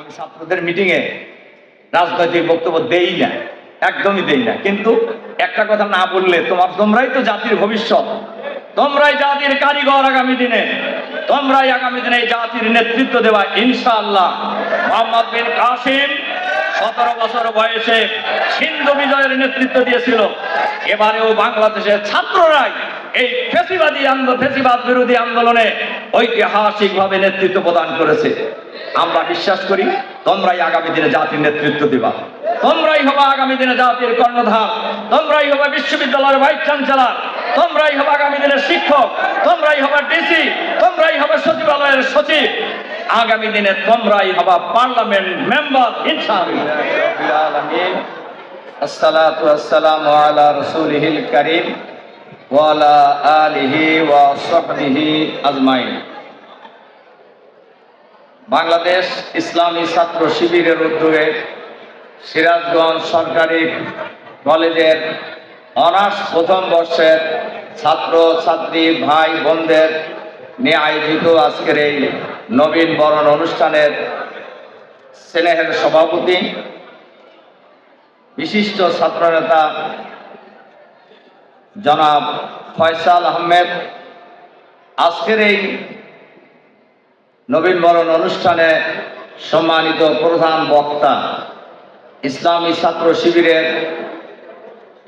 আমি ছাত্রদের মিটিং এ রাজনৈতিক বক্তব্য দেই না, একদমই দেই না। কিন্তু একটা কথা না বললে তোমরাই তো জাতির ভবিষ্যৎ, তোমরাই জাতির কারিগর। তোমরাই আগামী দিনে এই জাতির নেতৃত্ব দেওয়া ইনশাআল্লাহ। মোহাম্মদ বিন কাসিম 17 বছর বয়সে সিন্ধু বিজয়ের নেতৃত্ব দিয়েছিল। এবারেও বাংলাদেশের ছাত্ররাই এই ফেসিবাদ বিরোধী আন্দোলনে ঐতিহাসিকভাবে নেতৃত্ব প্রদান করেছে। আমরা বিশ্বাস করি তোমরাই আগামী দিনে জাতির নেতৃত্ব দিবা, তোমরাই হবে আগামী দিনে জাতির কর্ণধার, তোমরাই হবে বিশ্ববিদ্যালয়ের ভাইস চ্যান্সেলর, তোমরাই হবে আগামী দিনের শিক্ষক, তোমরাই হবে ডিসি, তোমরাই হবে সচিবালয়ের সচিব, আগামী দিনে তোমরাই হবে পার্লামেন্ট মেম্বার ইনশাআল্লাহ। আসসালাতু ওয়াসসালামু আলা রাসূলিহিল কারীম ওয়া আলা আলিহি ওয়া সাহবিহি আজমাইন। বাংলাদেশ ইসলামী ছাত্র শিবিরের উদ্যোগে সিরাজগঞ্জ সরকারি কলেজের অনার্স প্রথম বর্ষের ছাত্র ছাত্রী ভাই বোনদের নিয়ে আয়োজিত আজকের এই নবীন বরণ অনুষ্ঠানের স্নেহের সভাপতি বিশিষ্ট ছাত্রনেতা জনাব ফয়সাল আহমেদ, আজকের এই নবীন বরণ অনুষ্ঠানে সম্মানিত প্রধান বক্তা ইসলামী ছাত্র শিবিরের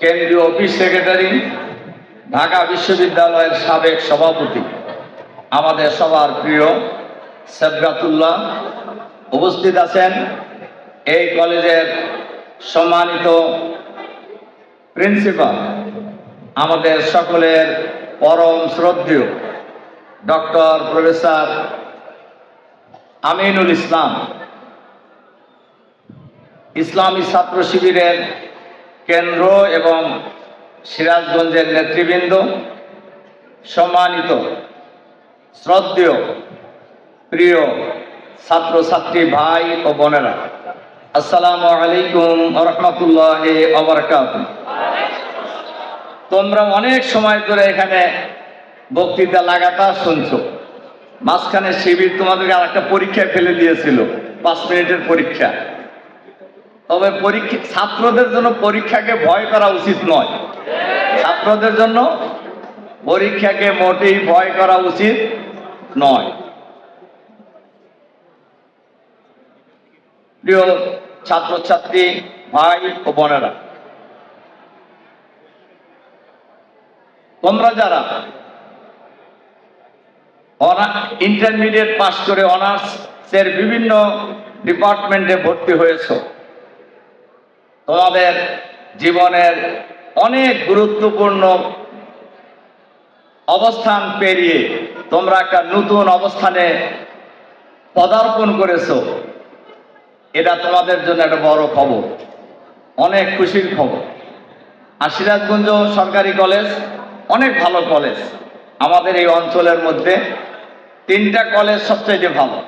কেন্দ্রীয় অফিস সেক্রেটারি, ঢাকা বিশ্ববিদ্যালয়ের সাবেক সভাপতি, আমাদের সবার প্রিয় সাবগাতুল্লাহ, উপস্থিত আছেন এই কলেজের সম্মানিত প্রিন্সিপাল, আমাদের সকলের পরম শ্রদ্ধেয় ডক্টর প্রফেসর আমিনুল ইসলাম, ইসলামী ছাত্র শিবিরের কেন্দ্র এবং সিরাজগঞ্জের নেতৃবৃন্দ, সম্মানিত শ্রদ্ধেয় প্রিয় ছাত্রছাত্রী ভাই ও বোনেরা, আসসালামু আলাইকুম ওয়া রাহমাতুল্লাহি ওয়া বারাকাতুহু। তোমরা অনেক সময় ধরে এখানে বক্তৃতা লাগাতার শুনছো। মাঝখানে শিবির তোমাদেরকে আরেকটা পরীক্ষায় ফেলে দিয়েছিল, 5 মিনিটের পরীক্ষা। তবে ছাত্রদের জন্য পরীক্ষাকে ভয় করা উচিত নয়, ছাত্রদের জন্য পরীক্ষাকে মোটেই ভয় করা উচিত নয়। প্রিয় ছাত্রছাত্রী ভাই ও বোনেরা, তোমরা যারা ইন্টারমিডিয়েট পাস করে অনার্সের বিভিন্ন ডিপার্টমেন্টে ভর্তি হয়েছ, তোমাদের জীবনের অনেক গুরুত্বপূর্ণ অবস্থান পেরিয়ে তোমরা একটা নতুন অবস্থানে পদার্পণ করেছো। এটা তোমাদের জন্য একটা বড় খবর, অনেক খুশির খবর। আর সিরাজগঞ্জ সরকারি কলেজ অনেক ভালো কলেজ। আমাদের এই অঞ্চলের মধ্যে 3টা কলেজ সবচেয়ে ভালো।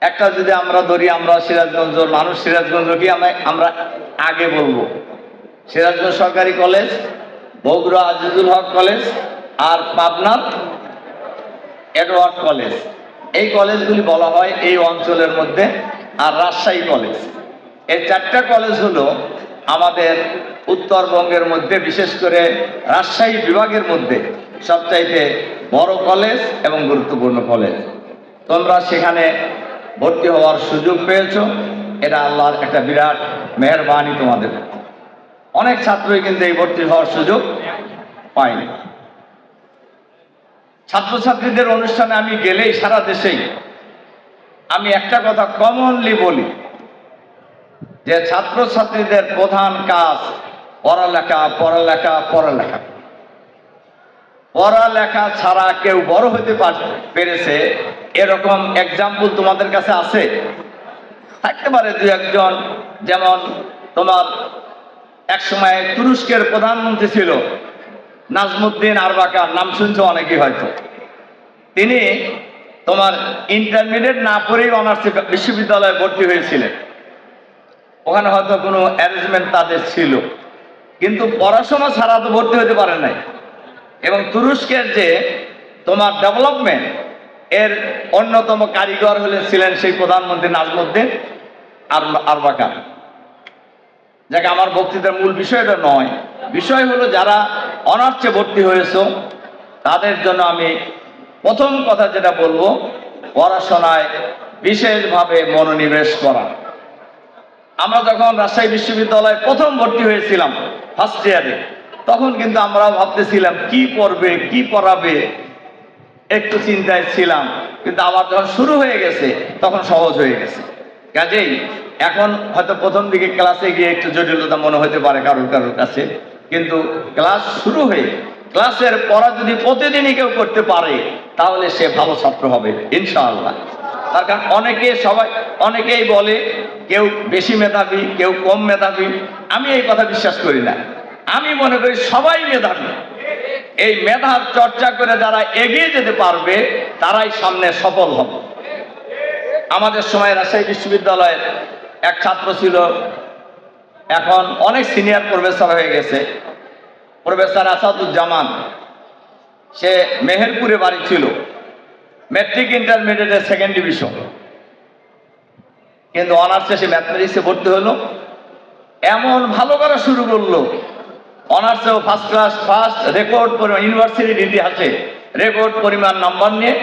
একটা যদি আমরা ধরি, আমরা সিরাজগঞ্জের মানুষ, সিরাজগঞ্জকে আমরা আগে বলবো। সিরাজগঞ্জ সরকারি কলেজ, বগুড়া আজিজুল হক কলেজ, আর পাবনার এডওয়ার্ড কলেজ, এই কলেজগুলি বলা হয় এই অঞ্চলের মধ্যে। আর রাজশাহী কলেজ, এই 4টা কলেজ হলো আমাদের উত্তরবঙ্গের মধ্যে, বিশেষ করে রাজশাহী বিভাগের মধ্যে সবচাইতে বড় কলেজ এবং গুরুত্বপূর্ণ কলেজ। তোমরা সেখানে ভর্তি হওয়ার সুযোগ পেয়েছো, এটা আল্লাহর একটা বিরাট মেহেরবানি তোমাদের। অনেক ছাত্রই কিন্তু এই ভর্তি হওয়ার সুযোগ পায়নি। ছাত্রছাত্রীদের অনুষ্ঠানে আমি গেলেই সারা দেশেই আমি একটা কথা কমনলি বলি, যে ছাত্রছাত্রীদের প্রধান কাজ পড়ালেখা, পড়ালেখা, পড়ালেখা। পড়ালেখা ছাড়া কেউ বড় হতে পেরেছে এরকম এক্সাম্পল তোমাদের কাছে আছে? থাকতে পারে 2-1জন। যেমন তোমার একসময় তুরস্কের প্রধানমন্ত্রী ছিল নাজমুদ্দিন আরবাকার, নাম শুনছো অনেকেই হয়তো। তিনি তোমার ইন্টারমিডিয়েট না পড়েই অনার্স বিশ্ববিদ্যালয়ে ভর্তি হয়েছিলেন। ওখানে হয়তো কোনো অ্যারেঞ্জমেন্ট তাদের ছিল, কিন্তু পড়াশোনা ছাড়া তো ভর্তি হতে পারে নাই। এবং তুরস্কের যে তোমার ডেভেলপমেন্ট, এর অন্যতম কারিগর ছিলেন সেই প্রধানমন্ত্রী নাজমুদ্দিন আরবাকার। যাকে আমার বক্তৃতার মূল বিষয়টা নয়, বিষয় হলো যারা অনার্সে ভর্তি হয়েছে তাদের জন্য আমি প্রথম কথা যেটা বলবো, পড়াশোনায় বিশেষভাবে মনোনিবেশ করা। আমরা যখন রাজশাহী বিশ্ববিদ্যালয়ে প্রথম ভর্তি হয়েছিলাম ফার্স্ট ইয়ারে, তখন কিন্তু আমরা ভাবতেছিলাম কি পড়বে কি পড়াবে, একটু চিন্তায় ছিলাম। কিন্তু আবার যখন শুরু হয়ে গেছে তখন সহজ হয়ে গেছে। কাজেই এখন হয়তো প্রথম দিকে ক্লাসে গিয়ে একটু জটিলতা মনে হতে পারে কারোর কারোর কাছে, কিন্তু ক্লাস শুরু হয়ে ক্লাসের পড়া যদি প্রতিদিনই কেউ করতে পারে তাহলে সে ভালো ছাত্র হবে ইনশাআল্লাহ। তার কারণ অনেকেই বলে কেউ বেশি মেধাবী কেউ কম মেধাবী। আমি এই কথা বিশ্বাস করি না। আমি মনে করি সবাই মেধাবী। এই মেধার চর্চা করে যারা এগিয়ে যেতে পারবে তারাই সামনে সফল হবে। আমাদের সময় রাজশাহী বিশ্ববিদ্যালয়ের এক ছাত্র ছিল, এখন অনেক সিনিয়র প্রফেসর হয়ে গেছে, প্রফেসর আসাদুজ্জামান। সে মেহেরপুরে বাড়ি ছিল, ম্যাট্রিক ইন্টারমিডিয়েটের সেকেন্ড ডিভিশন, কিন্তু অনার্সে সে ম্যাথমেটিক্সে ভর্তি হলো। এমন ভালো করা শুরু করলো, অনার্সেও ফার্স্ট ক্লাস ফার্স্ট, রেকর্ড পরিমাণ ইউনিভার্সিটির ইতিহাসে রেকর্ড পরিমাণ নাম্বার নিয়ে,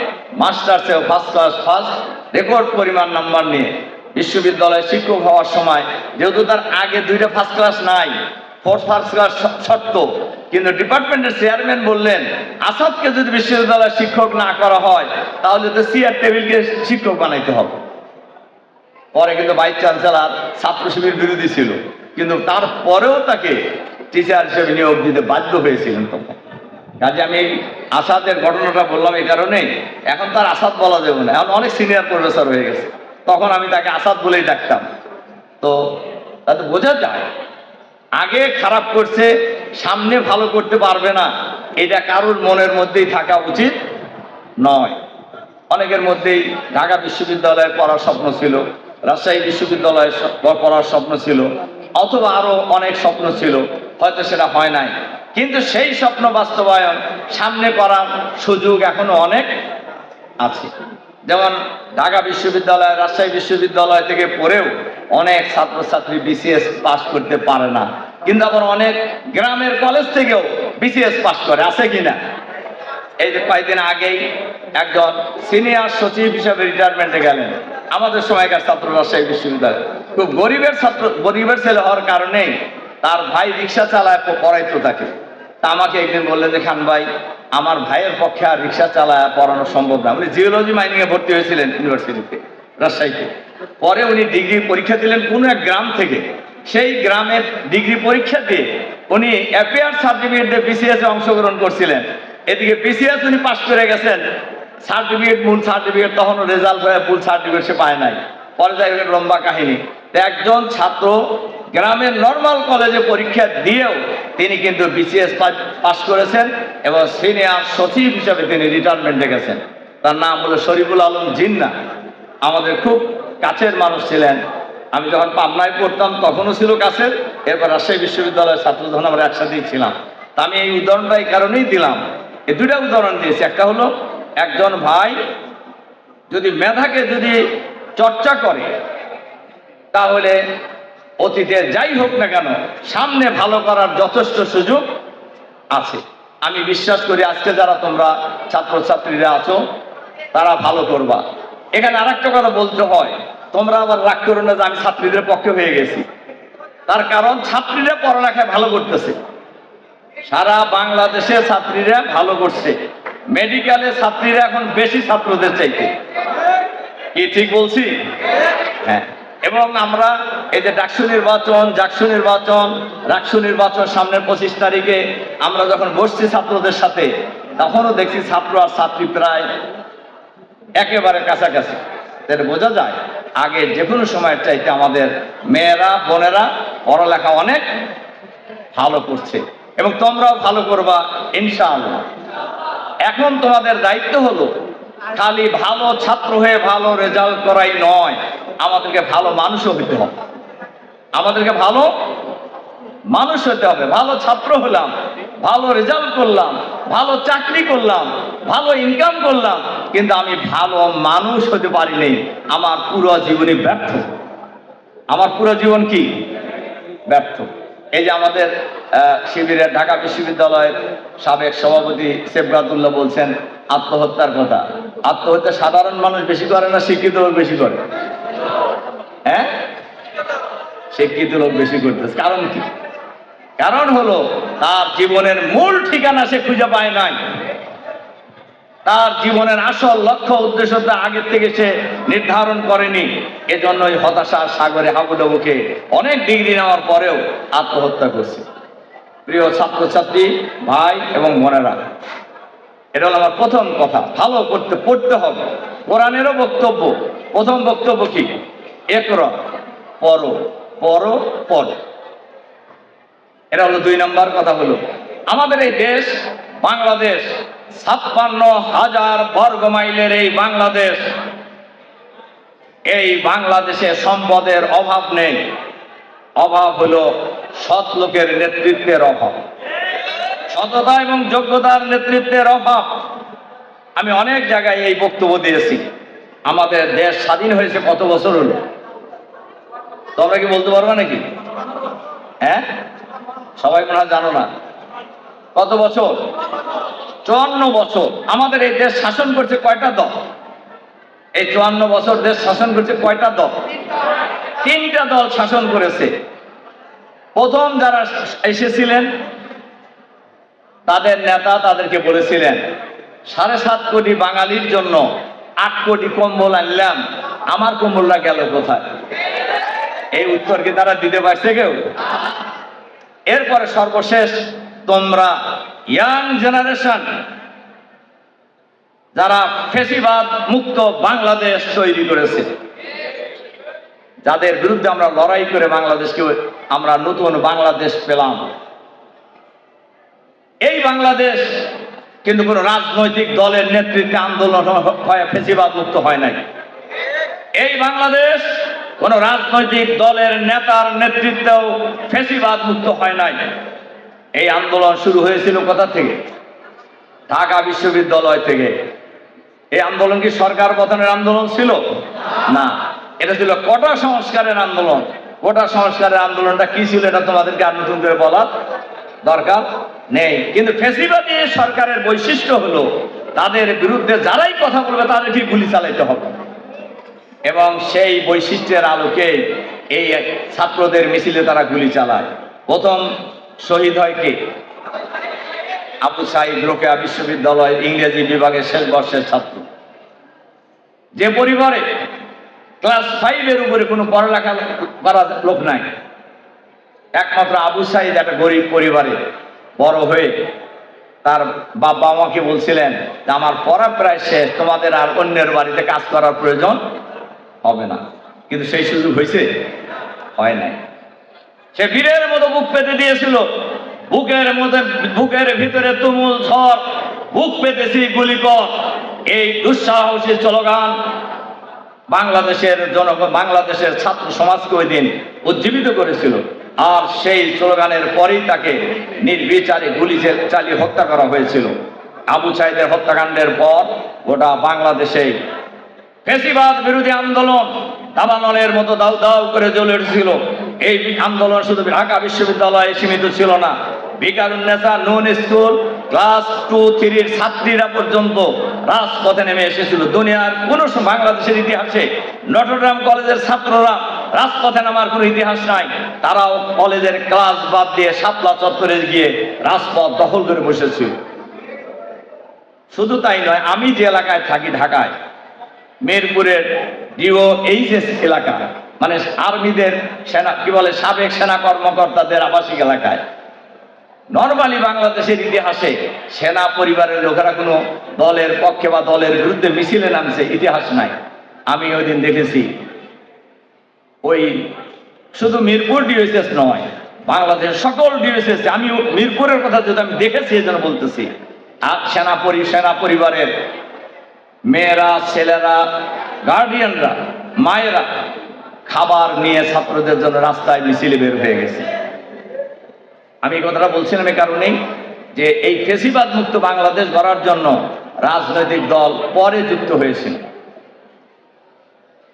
মাস্টার্সেও ফার্স্ট ক্লাস ফার্স্ট, রেকর্ড পরিমাণ নাম্বার নিয়ে বিশ্ববিদ্যালয়ে শিক্ষক হওয়ার সময়, যেহেতু তার আগে দুইটা ফার্স্ট ক্লাস নাই, ফোর্থ ফার্স্ট ক্লাস শর্ত, কিন্তু ডিপার্টমেন্টের চেয়ারম্যান বললেন আসাদকে যদি বিশ্ববিদ্যালয়ের শিক্ষক না করা হয় তাহলে তো চেয়ার টেবিলকে শিক্ষক বানাইতে হবে। পরে কিন্তু ভাইস চ্যান্সেলর ছাত্র শিবির বিরোধী ছিল, কিন্তু তারপরেও তাকে টিচার হিসেবে নিয়োগ দিতে বাধ্য হয়েছিলেন তখন। কাজে আমি আসাদের ঘটনাটা বললাম এই কারণে, এখন তার আসাদ বলা যাবে না, এখন অনেক সিনিয়র প্রফেসর হয়ে গেছে। তখন আমি তাকে আসাদ বলেই ডাকতাম। তো তাতে বোঝা যায় আগে খারাপ করছে, সামনে ভালো করতে পারবে না, এটা কারোর মনের মধ্যেই থাকা উচিত নয়। অনেকের মধ্যেই ঢাকা বিশ্ববিদ্যালয়ে পড়ার স্বপ্ন ছিল, রাজশাহী বিশ্ববিদ্যালয়ে পড়ার স্বপ্ন ছিল, অথবা আরো অনেক স্বপ্ন ছিল, হয়তো সেটা হয় নাই। কিন্তু সেই স্বপ্ন বাস্তবায়ন সামনে করার সুযোগ এখনো অনেক আছে। যেমন ঢাকা বিশ্ববিদ্যালয় রাজশাহী বিশ্ববিদ্যালয় থেকে পড়েও অনেক ছাত্রছাত্রী বিসিএস পাস করতে পারে না, কিন্তু আবার অনেক গ্রামের কলেজ থেকেও বিসিএস পাস করে, আছে কিনা? এই যে কয়েকদিন আগেই একজন সিনিয়র সচিব হিসেবে রিটায়ারমেন্টে গেলেন, আমাদের সময়কার ছাত্র, রাজশাহী বিশ্ববিদ্যালয়। খুব গরিবের ছাত্র, গরিবের ছেলে হওয়ার কারণেই তার ভাই রিক্সা চালায় পড়াইতো তাকে। তা আমাকে একদিন বললেন যে খান ভাই, আমার ভাইয়ের পক্ষে আর রিক্সা চালায় পড়ানো সম্ভব না। উনি জিওলজি মাইনিং এ ভর্তি হয়েছিলেন ইউনিভার্সিটিতে রাজশাহীতে। পরে উনি ডিগ্রি পরীক্ষা দিলেন কোন এক গ্রাম থেকে। সেই গ্রামের ডিগ্রি পরীক্ষা দিয়ে উনি অ্যাফেয়ার সার্টিফিকেট দিয়ে বিসিএস এ অংশগ্রহণ করছিলেন। এদিকে বিসিএস উনি পাস করে গেছেন, সার্টিফিকেট মূল সার্টিফিকেট তখনও রেজাল্ট হয়ে ফুল সার্টিফিকেট সে পায় নাই। পরে যাই হোক লম্বা কাহিনী। একজন ছাত্র গ্রামের নর্মাল কলেজে পরীক্ষা দিয়েও তিনি কিন্তু বিসিএস পাস করেছেন এবং সিনিয়র সচিব হিসেবে তিনি রিটায়ারমেন্টে গেছেন। তার নাম হলো শরীফুল আলম জিন্না। আমাদের খুব কাছের মানুষ ছিলেন। আমি যখন পাবনায় পড়তাম তখনও ছিল কাছের, এরপর রাজশাহী বিশ্ববিদ্যালয়ের ছাত্র যখন আমরা একসাথেই ছিলাম। তা আমি এই উদাহরণটা এই কারণেই দিলাম, এই দুইটা উদাহরণ দিয়েছি। একটা হলো একজন ভাই যদি মেধাকে যদি চর্চা করে তাহলে অতীতে যাই হোক না কেন সামনে ভালো করার যথেষ্ট সুযোগ আছে। আমি বিশ্বাস করি আজকে যারা তোমরা ছাত্রছাত্রীরা আছো তারা ভালো করবা। এখানে আরেকটা কথা বলতে হয়, তোমরা আবার রাগ করো না যে আমি ছাত্রীদের পক্ষে হয়ে গেছি। তার কারণ ছাত্রীরা পড়ালেখায় ভালো করতেছে, সারা বাংলাদেশে ছাত্রীরা ভালো করছে। মেডিকেলের ছাত্রীরা এখন বেশি ছাত্রদের চাইতে, কি ঠিক বলছি? হ্যাঁ। এবং আমরা এই যে ডাকসু নির্বাচন, জাকসু নির্বাচন, রাকসু নির্বাচন সামনের 25 তারিখে আমরা যখন বসছি ছাত্রদের সাথে, তখনও দেখছি ছাত্র আর ছাত্রী প্রায় একেবারে কাছাকাছি। তাহলে বোঝা যায় আগে যে কোনো সময়ের চাইতে আমাদের মেয়েরা বোনেরা পড়ালেখা অনেক ভালো করছে এবং তোমরাও ভালো করবা ইনশাআল্লাহ। এখন তোমাদের দায়িত্ব হলো খালি ভালো ছাত্র হয়ে ভালো রেজাল্ট করাই নয়, আমাদেরকে ভালো মানুষও হতে হবে। আমাদেরকে ভালো মানুষ হতে হবে। ভালো ছাত্র হলাম, ভালো রেজাল্ট করলাম, ভালো চাকরি করলাম, ভালো ইনকাম করলাম, কিন্তু আমি ভালো মানুষ হতে পারিনি। আমার পুরো জীবনই ব্যর্থ। আমার পুরো জীবন কি ব্যর্থ। এই যে আমাদের শিবিরের ঢাকা বিশ্ববিদ্যালয়ের সাবেক সভাপতি সেফগাতুল্লাহ বলছেন আত্মহত্যার কথা। আত্মহত্যা সাধারণ মানুষ বেশি করে না শিক্ষিত লোক বেশি করে? হ্যাঁ, শিক্ষিত লোক বেশি করতেছে। কারণ কি? কারণ হলো তার জীবনের মূল ঠিকানা সে খুঁজে পায় নাই। তার জীবনের আসল লক্ষ্য উদ্দেশ্যটা আগের থেকে সে নির্ধারণ করেনি। এজন্যই হতাশার সাগরে হাবুডুবুকে অনেক ডিগ্রি নেওয়ার পরেও আত্মহত্যা করছে। প্রিয় ছাত্রছাত্রী ভাই এবং বোনেরা, এটা হলো আমার প্রথম কথা। ভালো করতে পড়তে হবে। কোরআনেরও বক্তব্য, প্রথম বক্তব্য কি? একরা, পড়ো পড়ো পড়ো। এটা হলো 2 নম্বর কথা। হলো আমাদের এই দেশ বাংলাদেশ, 56,000 বর্গ মাইলের এই বাংলাদেশ, এই বাংলাদেশে সম্পদের অভাব নেই। অভাব হলো সৎ লোকের নেতৃত্বের অভাব, সততা এবং যোগ্যতার নেতৃত্বের অভাব। আমি অনেক জায়গায় এই বক্তব্য দিয়েছি। আমাদের দেশ স্বাধীন হয়েছে কত বছর হলো? তোমরা কি বলতে পারবে নাকি? হ্যাঁ, সবাই মনে হয় জানো না। কত বছর? 54 বছর। আমাদের এই দেশ শাসন করছে কয়টা দল? এই 54 বছর দেশ শাসন করছে কয়টা দল? 3টা দল শাসন করেছে। প্রথম যারা এসেছিলেন তাদের নেতা তাদেরকে বলেছিলেন 7.5 কোটি বাঙালির জন্য 8 কোটি কম্বল আনলাম, আমার কম্বলটা গেল কোথায়? এই উত্তর কি তারা দিতে পারছে কেউ? এরপরে সর্বশেষ তোমরা ইয়াং জেনারেশন যারা ফ্যাসিবাদ মুক্ত বাংলাদেশ তৈরি করেছে, যাদের বিরুদ্ধে আমরা লড়াই করে বাংলাদেশকে আমরা নতুন বাংলাদেশ পেলাম। এই বাংলাদেশ কিন্তু কোন রাজনৈতিক দলের নেতৃত্বে আন্দোলন হয় ফ্যাসিবাদ মুক্ত হয় নাই। এই বাংলাদেশ কোন রাজনৈতিক দলের নেতার নেতৃত্বেও ফ্যাসিবাদ মুক্ত হয় নাই। এই আন্দোলন শুরু হয়েছিল কোথা থেকে? ঢাকা বিশ্ববিদ্যালয় থেকে। এই আন্দোলন কি সরকার গঠনের আন্দোলন ছিল? না, এটা ছিল কোটা সংস্কারের আন্দোলন। কোটা সংস্কারের আন্দোলনটা কি ছিল এটা তোমাদেরকে আর নতুন করে বলার দরকার নেই। কিন্তু ফ্যাসিবাদী সরকারের বৈশিষ্ট্য হলো তাদের বিরুদ্ধে যারাই কথা বলবে তাদেরকে গুলি চালাইতে হবে। এবং সেই বৈশিষ্ট্যের আলোকে এই ছাত্রদের মিছিলে তারা গুলি চালায়। প্রথম শহীদ হয় কে? আবু সাঈদ রোকেয়া বিশ্ববিদ্যালয়ের ইংরেজি বিভাগের শেষ বর্ষের ছাত্র, যে পরিবারে ক্লাস 5-এর উপরে কোনো পড়ালেখা করার লোক নাই। একমাত্র আবু সাঈদ একটা গরিব পরিবারে বড় হয়ে তার বাবা আমাকে বলছিলেন যে আমার পড়া প্রায় শেষ, তোমাদের আর অন্যের বাড়িতে কাজ করার প্রয়োজন হবে না। কিন্তু সেই সুযোগ হয়েছে? হয় নাই। সে বীরের মতো বুক পেতে দিয়েছিল। বুকের ভিতরে তুমুল ঝড়, বুক পেতেছি গুলি কর, এই দুঃসাহসী স্লোগান বাংলাদেশের জনগণ, বাংলাদেশের ছাত্র সমাজকে ওই দিন উজ্জীবিত করেছিল। আর সেই স্লোগানের পরেই তাকে নির্বিচারে গুলি চালিয়ে হত্যা করা হয়েছিল। আবু সাঈদের হত্যাকাণ্ডের পর গোটা বাংলাদেশে ফ্যাসিবাদ বিরোধী আন্দোলন দাবানলের মতো দাউ দাউ করে জ্বলে উঠেছিল। এই আন্দোলন শুধু ঢাকা বিশ্ববিদ্যালয়ে সীমিত ছিল না। বিকারুন্নেসা নুন স্কুল ক্লাস 2-3-র ছাত্রীরা পর্যন্ত রাজপথে নেমে এসেছিল। দুনিয়ার কোন বাংলাদেশের ইতিহাসে নটরডেম কলেজের ছাত্ররা রাজপথে নামার কোনো ইতিহাস নাই। তারাও কলেজের ক্লাস বাদ দিয়ে শাপলা চত্বরে গিয়ে রাজপথ দখল করে বসেছিল। শুধু তাই নয়, আমি যে এলাকায় থাকি ঢাকায়, মিরপুরের DOH এলাকা, মানে আর্মিদের সেনা কি বলে সাবেক সেনা কর্মকর্তাদের আবাসিক এলাকায়, নরমালি বাংলাদেশের ইতিহাসে সেনা পরিবারের লোকেরা কোনো দলের পক্ষে বা দলের বিরুদ্ধে মিছিলে নামছে ইতিহাস নাই। আমি ওই দিন দেখেছি, ওই শুধু মিরপুর DOH নয়, বাংলাদেশের সকল DOH, আমি মিরপুরের কথা যদি আমি দেখেছি এই জন্য বলতেছি, আর সেনা পরিবারের মেয়েরা, ছেলেরা, গার্ডিয়ানরা, মায়েরা খাবার নিয়ে ছাত্রদের জন্য রাস্তায় মিছিলে বের হয়ে গেছে। আমি এই কথাটা বলছিলাম এই কারণেই যে এই ফ্যাসিবাদ মুক্ত বাংলাদেশ গড়ার জন্য রাজনৈতিক দল পরে যুক্ত হয়েছিল।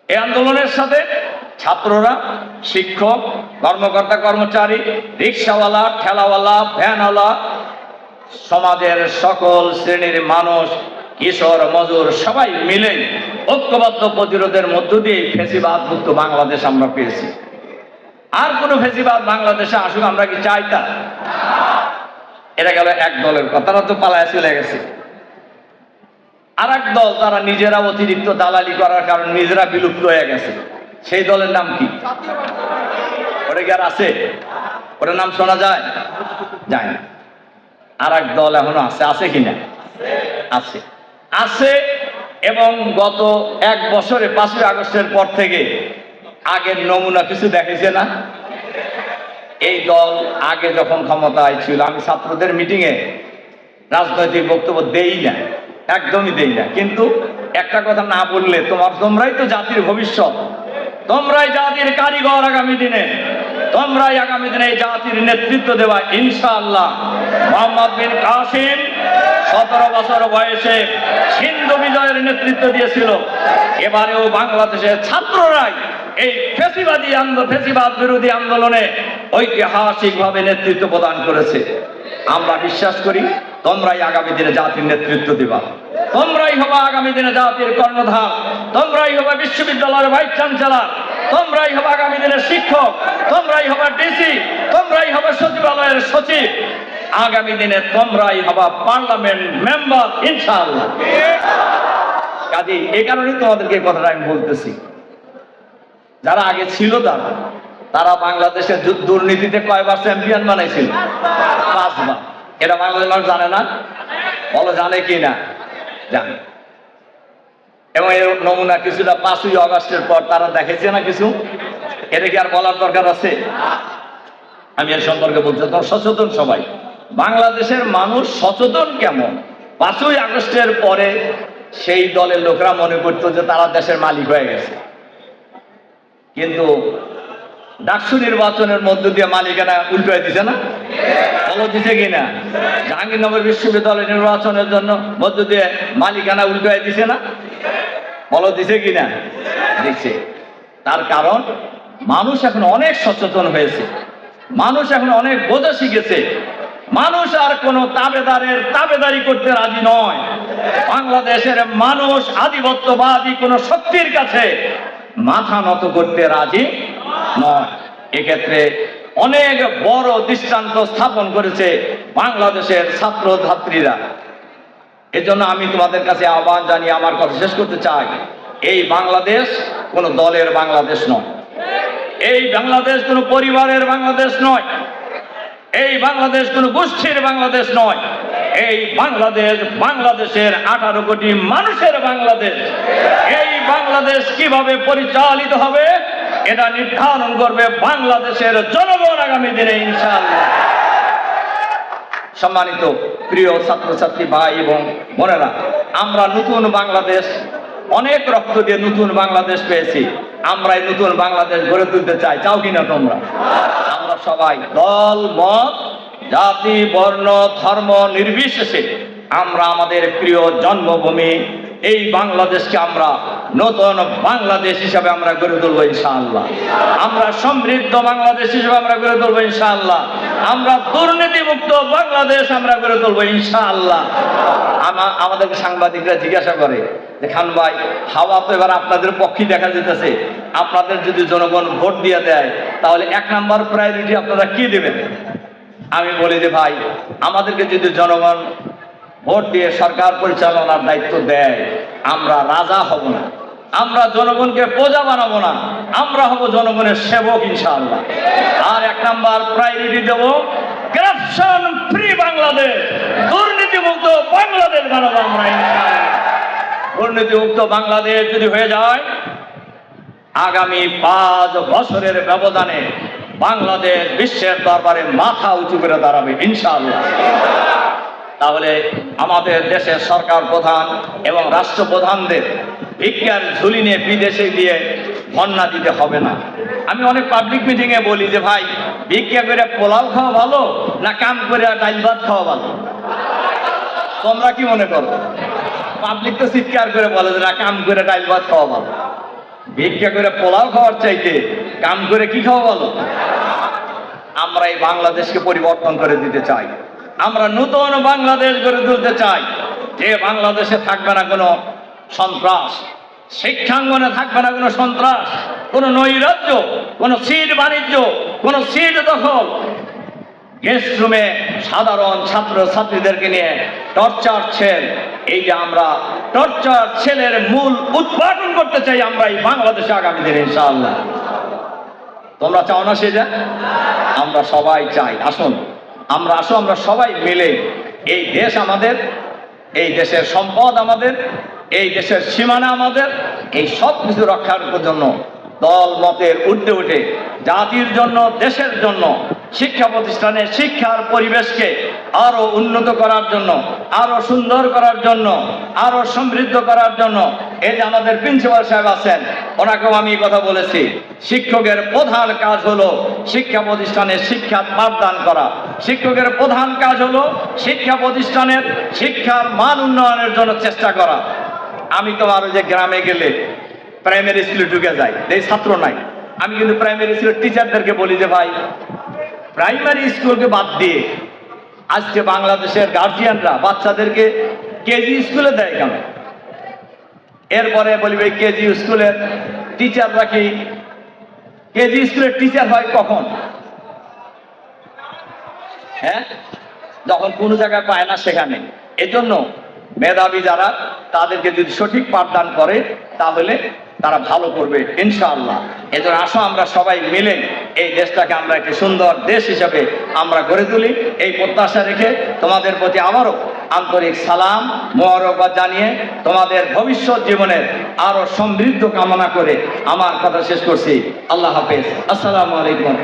এই আন্দোলনের সাথে ছাত্ররা, শিক্ষক, কর্মকর্তা কর্মচারী, রিক্সাওয়ালা, ঠেলাওয়ালা, ভ্যানওয়ালা, সমাজের সকল শ্রেণীর মানুষ, কিশোর, মজুর সবাই মিলে ঐক্যবদ্ধ প্রতিরোধের মধ্য দিয়ে ফ্যাসিবাদ মুক্ত বাংলাদেশ আমরা পেয়েছি। আর কোনো ফ্যাসিবাদ বাংলাদেশে আসুক আমরা কি চাই তা? এটা গেল এক দলের কথা, তারা তো পালায় চলে গেছে। আর এক দল, তারা নিজেরা অতিরিক্ত দালালি করার কারণে নিজেরা বিলুপ্ত হয়ে গেছে। সেই দলের নাম কি? ওটা কি আর আছে? ওটার নাম শোনা যায়? যায় না। আর এক দল এখনো আছে, আছে কিনা? আছে, আছে। এবং গত এক বছরে 5ই আগস্টের পর থেকে আগের নমুনা কিছু দেখেছে না? এই দল আগে যখন ক্ষমতায় ছিল, আমি ছাত্রদের মিটিংয়ে রাজনৈতিক বক্তব্য দেই না, একদমই দেই না, কিন্তু একটা কথা না বললে তোমরাই তো জাতির ভবিষ্যৎ, তোমরাই জাতির কারিগর, আগামী দিনে তোমরাই আগামী দিনে এই জাতির নেতৃত্ব দেওয়া ইনশাআল্লাহ। মোহাম্মদ বিন কাসিম 17 বছর বয়সে সিন্ধু বিজয়ের নেতৃত্ব দিয়েছিল। এবারেও বাংলাদেশের ছাত্ররাই এই ফ্যাসিবাদ বিরোধী আন্দোলনে ঐতিহাসিকভাবে নেতৃত্ব প্রদান করেছে। আমরা বিশ্বাস করি তোমরাই আগামী দিনে জাতির নেতৃত্ব দিবা, তোমরাই হবা আগামী দিনে জাতির কর্ণধার, তোমরাই হবা বিশ্ববিদ্যালয়ের ভাইস চ্যান্সেলর, তোমরাই হবা আগামী দিনের শিক্ষক, তোমরাই হবা ডিসি, তোমরাই হবা সচিবালয়ের সচিব, আগামী দিনে তোমরাই হবা পার্লামেন্ট মেম্বার ইনশাআল্লাহ। কাজে এই কারণেই তোমাদেরকে এই কথাটা আমি বলতেছি। যারা আগে ছিল তারা বাংলাদেশের দুর্নীতিতে কয়বার চ্যাম্পিয়ন বানাইছিল? 5 বার। এটা বাংলাদেশ মানুষ জানে না? বলো জানে কি না? জানে। এবং এর নমুনা কিছুটা 5ই আগস্টের পর তারা দেখেছে না কিছু। এটা কি আর বলার দরকার আছে? আমি এর সম্পর্কে বলতে চাই, সচেতন সবাই। বাংলাদেশের মানুষ সচেতন কেমন? 5ই আগস্টের পরে সেই দলের লোকরা মনে করতো যে তারা দেশের মালিক হয়ে গেছে, কিন্তু ডাকসু নির্বাচনের মধ্য দিয়ে মালিকানা উল্টে দিছে না? বলো দিছে কিনা? জাহাঙ্গীরনগর বিশ্ববিদ্যালয় নির্বাচনের জন্য মধ্য দিয়ে মালিকানা উল্টে দিছে না? বলো দিছে কিনা? দিছে। তার কারণ মানুষ এখন অনেক সচেতন হয়েছে, মানুষ এখন অনেক বোঝা শিখেছে, মানুষ আর কোনো তাবেদারি করতে রাজি নয়। বাংলাদেশের মানুষ আধিপত্যবাদী কোনো শক্তির কাছে মাথা নত করতে রাজি নয়। এক্ষেত্রে অনেক বড় দৃষ্টান্ত স্থাপন করেছে বাংলাদেশের ছাত্র ছাত্রীরা। এজন্য আমি তোমাদের কাছে আহ্বান জানিয়ে আমার কথা শেষ করতে চাই। এই বাংলাদেশ কোনো দলের বাংলাদেশ নয়, এই বাংলাদেশ কোনো পরিবারের বাংলাদেশ নয়, এই বাংলাদেশ কোনো গোষ্ঠীর বাংলাদেশ নয়, এই বাংলাদেশ বাংলাদেশের 18 কোটি মানুষের বাংলাদেশ। এই বাংলাদেশ কিভাবে পরিচালিত হবে এটা নির্ধারণ করবে বাংলাদেশের জনগণ আগামী দিনে ইনশাআল্লাহ। সম্মানিত প্রিয় ছাত্রছাত্রী ভাই এবং বোনেরা, আমরা নতুন বাংলাদেশ, অনেক রক্ত দিয়ে নতুন বাংলাদেশ পেয়েছি। আমরা এই নতুন বাংলাদেশ গড়ে তুলতে চাই। চাও কিনা তোমরা? আমরা সবাই দল মত, জাতি, বর্ণ, ধর্ম নির্বিশেষে আমরা আমাদের প্রিয় জন্মভূমি এই বাংলাদেশকে আমরা নতুন বাংলাদেশ হিসাবে আমরা গড়ে তুলবো ইনশাআল্লাহ। আমরা সমৃদ্ধ বাংলাদেশ হিসাবে আমরা গড়ে তুলবো ইনশাআল্লাহ। আমরা দুর্নীতিমুক্ত বাংলাদেশ আমরা গড়ে তুলবো ইনশাআল্লাহ। আমাদেরকে সাংবাদিকরা জিজ্ঞাসা করে যে খান ভাই, হাওয়া তো এবার আপনাদের পক্ষে দেখা যেতেছে, আপনাদের যদি জনগণ ভোট দিয়ে দেয় তাহলে 1 নম্বর প্রায়োরিটি আপনারা কি দেবেন? আমি বলি যে ভাই, আমাদেরকে যদি জনগণ ভোট দিয়ে সরকার পরিচালনার দায়িত্ব দেয়, আমরা রাজা হব না, আমরা জনগণকে প্রজা বানাবো না, আমরা হব জনগণের সেবক ইনশাআল্লাহ। আর 1 নম্বর প্রায়োরিটি দেব করাপশন ফ্রি বাংলাদেশ, দুর্নীতিমুক্ত বাংলাদেশ বানাবো আমরা ইনশাআল্লাহ। দুর্নীতিমুক্ত বাংলাদেশ যদি হয়ে যায়, আগামী 5 বছরের ব্যবধানে বাংলাদেশ বিশ্বের দরবারে মাথা উঁচু করে দাঁড়াবে ইনশাআল্লাহ। তাহলে আমাদের দেশের সরকার প্রধান এবং রাষ্ট্রপ্রধানদের ভিক্ষার ঝুলি নিয়ে বিদেশে দিয়ে ধর্ণা দিতে হবে না। আমি অনেক পাবলিক মিটিংয়ে বলি যে ভাই, ভিক্ষা করে পোলাও খাওয়া ভালো না কাম করে ডাল ভাত খাওয়া ভালো? তোমরা কি মনে করো? পাবলিক তো চিৎকার করে বলে যে না, কাম করে ডাইল ভাত খাওয়া ভালো। ভিক্ষা করে পোলাও খাওয়ার চাইতে কাম করে কি খাওয়া ভালো। আমরা এই বাংলাদেশকে পরিবর্তন করে দিতে চাই। আমরা নতুন বাংলাদেশ গড়ে তুলতে চাই, যে বাংলাদেশে থাকবে না কোনো সন্ত্রাস, শিক্ষাঙ্গনে থাকবে না কোনো সন্ত্রাস, কোনো নৈরাজ্য, কোনো সিট বাণিজ্য, কোনো সিট দখল, গেস্ট রুমে সাধারণ ছাত্র ছাত্রীদেরকে নিয়ে টর্চার ছেল। এই যে আমরা টর্চার ছেলের মূল উৎপাদন করতে চাই আমরা এই বাংলাদেশে আগামী দিনে ইনশাআল্লাহ। তোমরা চাও না সেটা? আমরা সবাই চাই। আসুন আমরা সবাই মিলে এই দেশ আমাদের, এই দেশের সম্পদ আমাদের, এই দেশের সীমানা আমাদের, এই সব কিছু রক্ষার জন্য দল মতের ঊর্ধ্বে উঠে জাতির জন্য, দেশের জন্য, শিক্ষা প্রতিষ্ঠানে শিক্ষার পরিবেশকে আরো উন্নত করার জন্য, আরো সুন্দর করার জন্য, আরো সমৃদ্ধ করার জন্য, এই যে আমাদের প্রিন্সিপাল সাহেব আছেন, ওনাকেও আমি কথা বলেছি, শিক্ষকের প্রধান কাজ হলো শিক্ষা প্রতিষ্ঠানে শিক্ষা পাঠদান করা। শিক্ষকের প্রধান কাজ হলো শিক্ষা প্রতিষ্ঠানের শিক্ষার মান উন্নয়নের জন্য চেষ্টা করা। আমি তো আরো যে গ্রামে গেলে প্রাইমারি স্কুলে ঢুকে যাই, এই ছাত্র নাই, আমি কিন্তু প্রাইমারি স্কুলের টিচারদেরকে বলি যে ভাই, প্রাইমারি স্কুলকে বাদ দিয়ে আজকে বাংলাদেশের গার্জিয়ানরা বাচ্চাদেরকে কেজি স্কুলে দেয় কেন? এরপরে বলবে কেজি স্কুলের টিচাররা কি, কেজি স্কুলের টিচার হয় কখন? হ্যাঁ, যখন কোনো জায়গায় পায় না সেখানে। এজন্য মেধাবী যারা, তাদেরকে যদি সঠিক পাঠদান করে তাহলে তারা ভালো করবে ইনশাআল্লাহ। এজন্য আসো আমরা সবাই মিলে এই দেশটাকে আমরা একটি সুন্দর দেশ হিসাবে আমরা গড়ে তুলি। এই প্রত্যাশা রেখে তোমাদের প্রতি আবারও আন্তরিক সালাম মোবারকবাদ জানিয়ে তোমাদের ভবিষ্যৎ জীবনের আরো সমৃদ্ধ কামনা করে আমার কথা শেষ করছি। আল্লাহ হাফেজ। আসসালামু আলাইকুম।